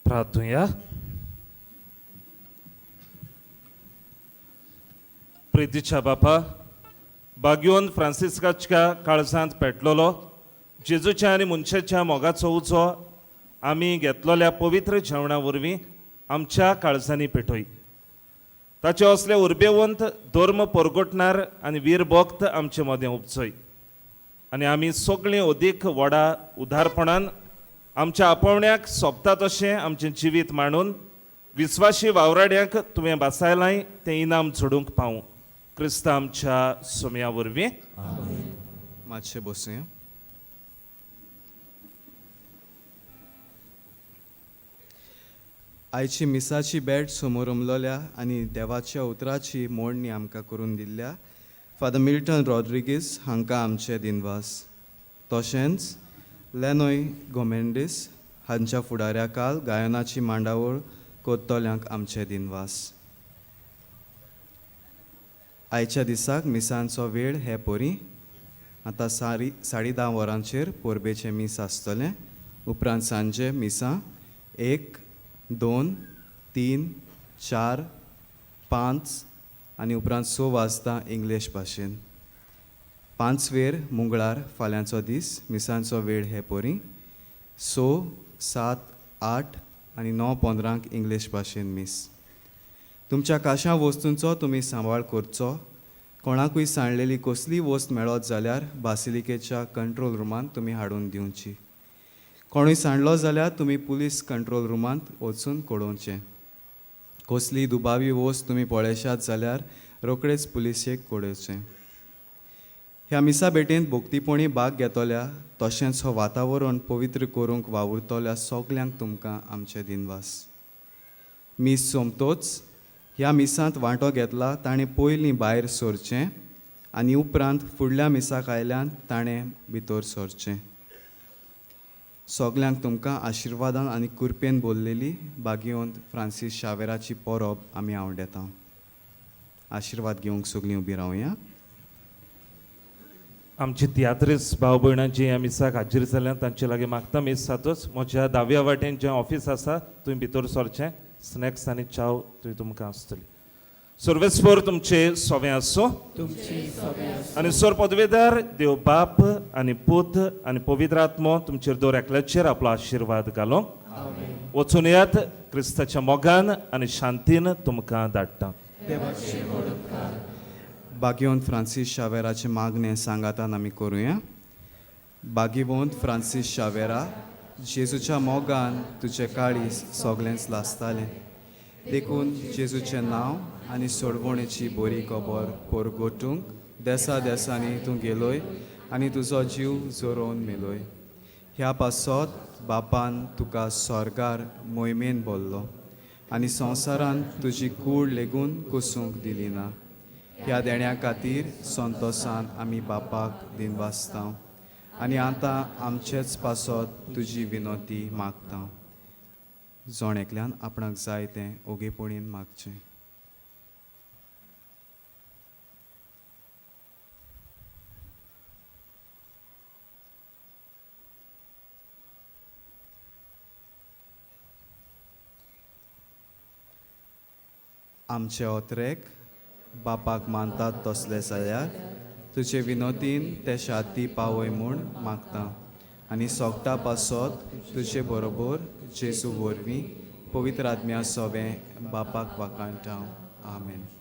प्रार्थूया. प्रितीच्या बापा, बागयोन फ्रांसिस्काच्या काळजांत पेटलोलो जेजूच्या आनी मनशाच्या मोगाचो उजो आमी घेतलोल्या पवित्र जेवणा वरवीं आमच्या काळजांनी पेटय. ताचे असले उर्बेवंत धर्म परगटणार आनी वीर भक्त आमचे मदें उपचय आनी आमी सगळीं अदीक व्हडा उदारपणान आमच्या आपोवण्याक सोबता तशें आमचें जिवीत मांडून विस्वासी वावराड्यांक तुवें बासायलाय तें इनाम जोडूंक पावूं. क्रिस्ता आमच्या सोम्या वरवीं. मातशें बसूया. आयची मिसाची बॅट समोर उमलोल्या आनी देवाच्या उतराची मोडणी आमकां करून दिल्ल्या फादर मिल्टन रॉड्रिगीस हांकां आमचे दिनवास. तशेंच लेनोय गोमेंडीस हांच्या फुडाऱ्या काल गायनाची मांडावळ कोत्तोल्यांक आमचे दिनवास. आयच्या दिसाक मिसांचो वेळ हे पोरी. आतां 10:30 वरांचेर पोरबेचें मीस आसतलें. उपरांत सांजे मिसां 1, 2, 3, 4, 5 आनी उपरांत 6 वाजता इंग्लीश भाशेन. 5 वेर मंगळार फाल्यांचो दीस मिसांचो वेळ हे पोरी. 6, 7, 8 आनी 9:15 इंग्लीश भाशेन मीस. तुमच्या काशा वस्तूंचो तुमी सांबाळ करचो. कोणाकूय सांडलेली कसली वस्त मेळत जाल्यार बासिलिकेच्या कंट्रोल रुमांत तुमी हाडून दिवची. कोणूय सांडलो जाल्यार तुमी पुलीस कंट्रोल रुमांत वचून कळोवचें. कसली दुबावी वस्त तुमी पळयशात जाल्यार रोखडेच पुलिसेक कळोवचें. ह्या मिसा भेटेंत भोक्तीपणी भाग घेतल्या तशेंच हो वातावरण पवित्र करूंक वावुरतल्या सगल्यांक तुमकां आमचे दिनवास. मीस सोमतोच ह्या मिसांत वांटो घेतला ताणें पयलीं भायर सरचें आनी उपरांत फुडल्या मिसाक आयल्यान ताणें भितर सरचें. सगल्यांक तुमकां आशिर्वादान आनी कृपेन भरलेली भाग्यवंत फ्रांसीस शावेराची परब आमी आवडेता. आशिर्वाद घेवंक सगळीं उबी रावया. आमची तियात्रीस भाव भयणां जी ह्या मिसाक हाजीर जाल्यात तांचे लागीं मागता मीस जातूच म्हज्या दाव्या वाटेन जें ऑफिस आसा थंय भितर सरचें. स्नॅक्स आनी चाव थंय तुमकां आसतली. सर्वेस्पर तुमचे सोवें आसूं आनी सर पदवेदार देव बाप आनी पूत आनी पवित्र आत्मो तुमचेर दर एकल्याचेर आपलो आशिर्वाद घालो. वचून येयात क्रिस्ताच्या मोगान आनी शांतीन तुमकां धाडटा. भाग्यवंत फ्रांसीस शावेराचे मागणें सांगातान आमी करुया. भाग्यवंत फ्रांसीस शावेरा, जेजूच्या मोगान तुजें काळीज सगळेंच लासतालें. देखून जेजूचें नांव आनी सोडवणेची बरी खबर परगटूंक देसा देसांनी तूं गेलोय आनी तुजो जीव जोरोवन मेलोय. ह्या पासत बापान तुका स्वर्गार मोहिमेन भरलो आनी संवसारान तुजी कूड लेगून कुसूंक दिली ना. ह्या देण्या खातीर संतोशान आमी बापाक दिनवासता आनी आतां आमचेच पासत तुजी विनोती मागता. जोण एकल्यान आपणाक जाय तें ओगेपणीन मागचें. आमचे ओत्रेक बापाक मानतात तसले जाल्यार तुजे विनोतीन ते शाती पावय म्हूण मागता आनी सोगता पासत तुजे बरोबर जेजू वरवीं पवित्र आत्म्या सोबें बापाक वाकाणटा. आमेन.